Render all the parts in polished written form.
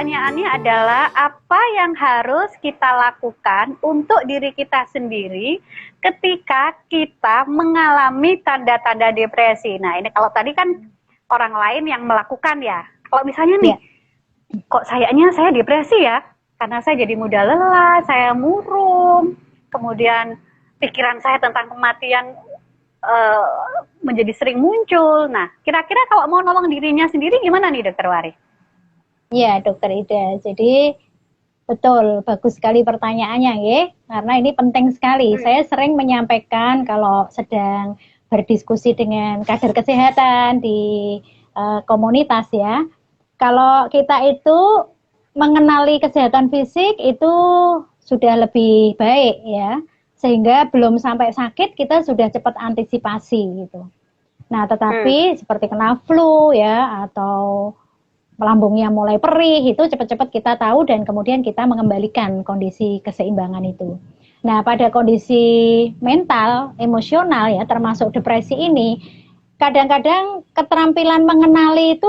pertanyaannya adalah apa yang harus kita lakukan untuk diri kita sendiri ketika kita mengalami tanda-tanda depresi. Nah, ini kalau tadi kan orang lain yang melakukan ya. Kalau misalnya nih, kok saya depresi ya? Karena saya jadi mudah lelah, saya murung, kemudian pikiran saya tentang kematian menjadi sering muncul. Nah, kira-kira kalau mau nolong dirinya sendiri gimana nih, Dokter Wari? Ya, Dokter Ida. Jadi betul, bagus sekali pertanyaannya, ya. Karena ini penting sekali. Saya sering menyampaikan kalau sedang berdiskusi dengan kader kesehatan di komunitas ya. Kalau kita itu mengenali kesehatan fisik itu sudah lebih baik ya. Sehingga belum sampai sakit kita sudah cepat antisipasi gitu. Nah, tetapi seperti kena flu ya atau lambungnya mulai perih, itu cepat-cepat kita tahu dan kemudian kita mengembalikan kondisi keseimbangan itu. Nah, pada kondisi mental, emosional ya, termasuk depresi ini, kadang-kadang keterampilan mengenali itu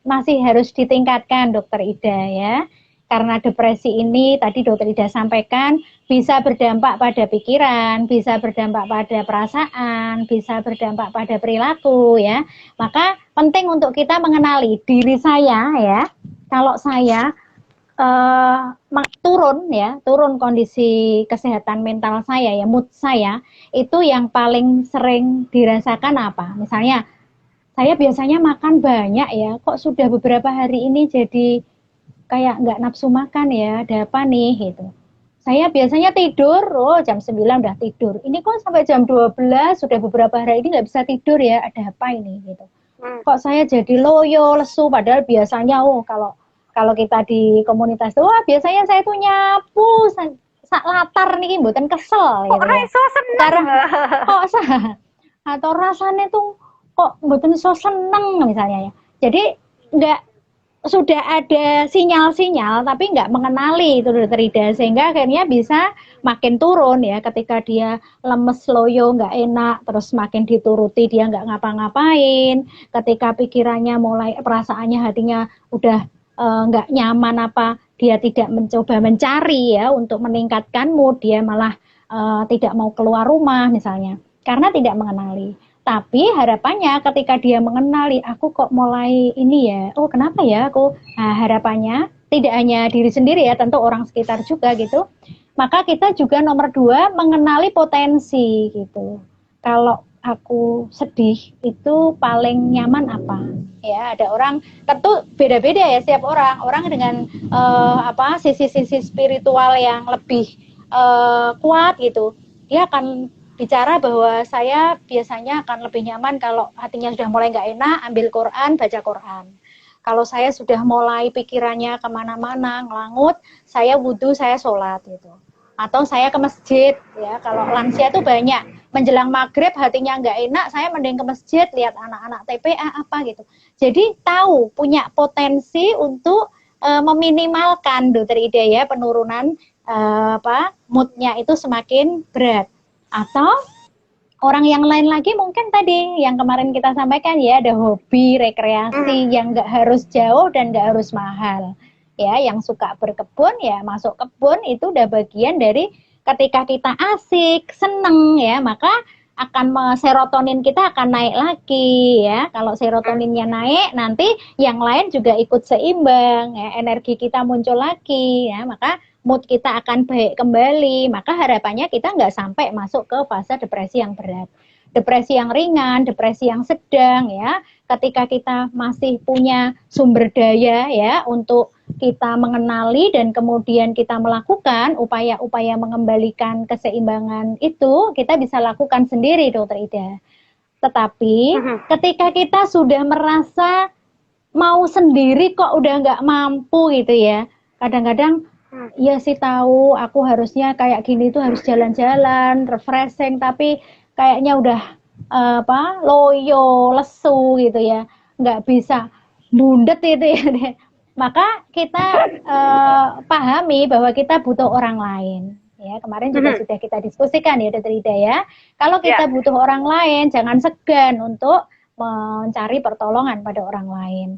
masih harus ditingkatkan, Dokter Ida ya. Karena depresi ini tadi Dokter Ida sampaikan bisa berdampak pada pikiran, bisa berdampak pada perasaan, bisa berdampak pada perilaku ya. Maka penting untuk kita mengenali diri saya ya. Kalau saya turun kondisi kesehatan mental saya ya, mood saya itu yang paling sering dirasakan apa? Misalnya saya biasanya makan banyak ya, kok sudah beberapa hari ini jadi kayak nggak nafsu makan ya, ada apa nih gitu. Saya biasanya tidur, jam 9 udah tidur. Ini kok sampai jam 12, sudah beberapa hari ini nggak bisa tidur ya, ada apa ini gitu. Kok saya jadi loyo, lesu, padahal biasanya, kalau kita di komunitas tuh, biasanya saya tuh nyapu, sak latar nih, mboten kesel gitu ya. Raiso seneng. Karena, atau rasanya tuh, kok mboten so seneng misalnya ya. Jadi, nggak sudah ada sinyal-sinyal tapi nggak mengenali itu Dokter Ida, sehingga akhirnya bisa makin turun ya ketika dia lemes, loyo, nggak enak, terus makin dituruti dia nggak ngapa-ngapain, ketika pikirannya mulai, perasaannya, hatinya udah nggak nyaman, apa dia tidak mencoba mencari ya untuk meningkatkan mood, dia malah tidak mau keluar rumah misalnya karena tidak mengenali. Tapi harapannya ketika dia mengenali, aku kok mulai ini ya, kenapa ya aku, nah harapannya tidak hanya diri sendiri ya, tentu orang sekitar juga gitu. Maka kita juga nomor 2 mengenali potensi gitu. Kalau aku sedih itu paling nyaman apa? Ya, ada orang, tentu beda-beda ya setiap orang dengan sisi-sisi spiritual yang lebih kuat gitu. Dia akan bicara bahwa saya biasanya akan lebih nyaman kalau hatinya sudah mulai nggak enak, ambil Quran, baca Quran. Kalau saya sudah mulai pikirannya kemana-mana, ngelangut, saya wudhu, saya sholat gitu. Atau saya ke masjid, ya. Kalau lansia itu banyak, menjelang maghrib hatinya nggak enak, saya mending ke masjid, lihat anak-anak TPA apa gitu. Jadi tahu, punya potensi untuk meminimalkan, Dokter Ida ya, penurunan moodnya itu semakin berat. Atau orang yang lain lagi mungkin tadi yang kemarin kita sampaikan ya, ada hobi rekreasi yang nggak harus jauh dan nggak harus mahal ya. Yang suka berkebun ya masuk kebun, itu udah bagian dari ketika kita asik, seneng ya, maka akan serotonin kita akan naik lagi ya. Kalau serotoninnya naik, nanti yang lain juga ikut seimbang ya, energi kita muncul lagi ya, maka mood kita akan baik kembali. Maka harapannya kita nggak sampai masuk ke fase depresi yang berat. Depresi yang ringan, depresi yang sedang ya, ketika kita masih punya sumber daya ya untuk kita mengenali dan kemudian kita melakukan upaya-upaya mengembalikan keseimbangan itu, kita bisa lakukan sendiri, Dokter Ida. Tetapi ketika kita sudah merasa mau sendiri kok udah nggak mampu gitu ya, kadang-kadang ya sih tahu aku harusnya kayak gini tuh harus jalan-jalan, refreshing, tapi kayaknya udah loyo, lesu gitu ya, nggak bisa bundet itu ya. Maka kita pahami bahwa kita butuh orang lain. Ya, kemarin juga sudah kita diskusikan ya, Dokter Ida ya. Kalau kita butuh orang lain, jangan segan untuk mencari pertolongan pada orang lain.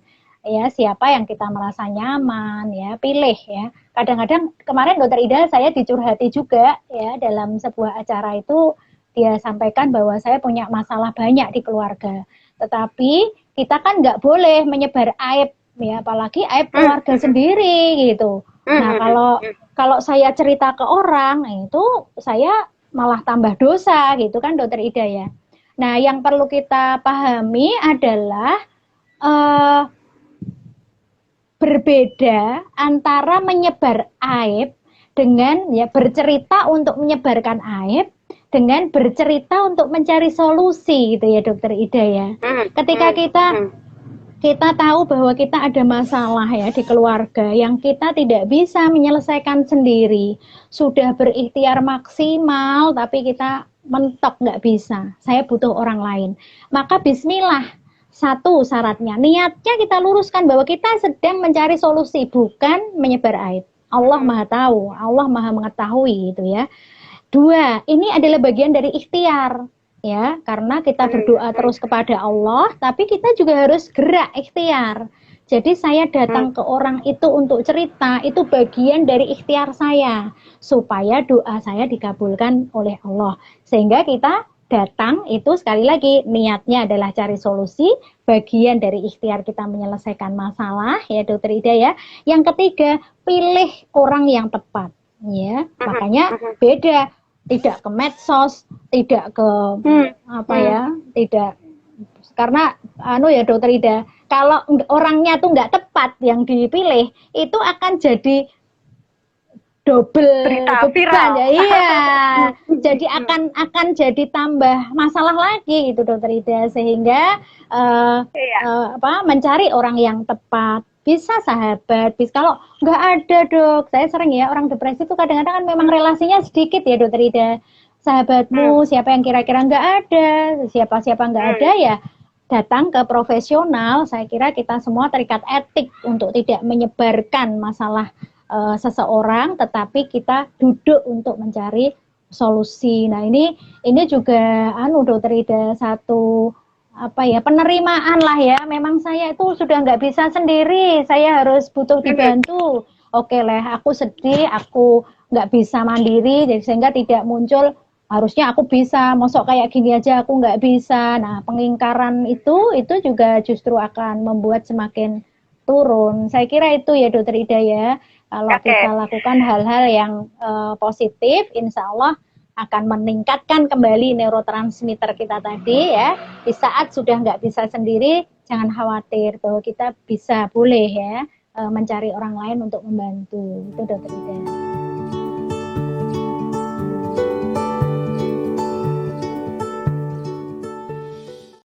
ya siapa yang kita merasa nyaman, ya pilih ya. Kadang-kadang kemarin Dokter Ida saya dicurhati juga ya dalam sebuah acara itu, dia sampaikan bahwa saya punya masalah banyak di keluarga, tetapi kita kan nggak boleh menyebar aib ya, apalagi aib keluarga sendiri gitu. Nah kalau kalau saya cerita ke orang itu saya malah tambah dosa gitu kan Dokter Ida ya. Nah yang perlu kita pahami adalah eh, berbeda antara menyebar aib dengan ya bercerita untuk menyebarkan aib dengan bercerita untuk mencari solusi gitu ya Dokter Ida ya. Ketika kita tahu bahwa kita ada masalah ya di keluarga yang kita tidak bisa menyelesaikan sendiri, sudah berikhtiar maksimal tapi kita mentok nggak bisa, saya butuh orang lain, maka bismillah. Satu syaratnya, niatnya kita luruskan bahwa kita sedang mencari solusi, bukan menyebar aib. Allah Maha tahu, Allah Maha mengetahui gitu ya. Dua, ini adalah bagian dari ikhtiar ya, karena kita berdoa terus kepada Allah, tapi kita juga harus gerak ikhtiar. Jadi saya datang ke orang itu untuk cerita, itu bagian dari ikhtiar saya, supaya doa saya dikabulkan oleh Allah. Sehingga kita datang itu sekali lagi niatnya adalah cari solusi, bagian dari ikhtiar kita menyelesaikan masalah ya Dokter Ida ya. Yang ketiga, pilih orang yang tepat ya. Makanya beda, tidak ke medsos, tidak ke apa ya, tidak, karena ya Dokter Ida, kalau orangnya tuh nggak tepat yang dipilih, itu akan jadi double berita beban viral ya, iya. Jadi akan jadi tambah masalah lagi gitu Dokter Ida, sehingga mencari orang yang tepat, bisa sahabat, bisa. Kalau nggak ada Dok, saya sering ya orang depresi itu kadang-kadang kan memang relasinya sedikit ya Dokter Ida, sahabatmu siapa yang kira-kira nggak ada, siapa-siapa nggak ada ya datang ke profesional. Saya kira kita semua terikat etik untuk tidak menyebarkan masalah seseorang, tetapi kita duduk untuk mencari solusi. Nah ini juga Dokter Ida satu penerimaan lah ya. Memang saya itu sudah nggak bisa sendiri, saya harus butuh dibantu. Oke lah, aku sedih, aku nggak bisa mandiri, jadi sehingga tidak muncul harusnya aku bisa, mosok kayak gini aja aku nggak bisa. Nah pengingkaran itu juga justru akan membuat semakin turun. Saya kira itu ya Dokter Ida ya. Kalau kita lakukan hal-hal yang positif, insya Allah akan meningkatkan kembali neurotransmitter kita tadi ya. Di saat sudah nggak bisa sendiri, jangan khawatir bahwa kita bisa, boleh ya mencari orang lain untuk membantu. Itu Dokter Ida.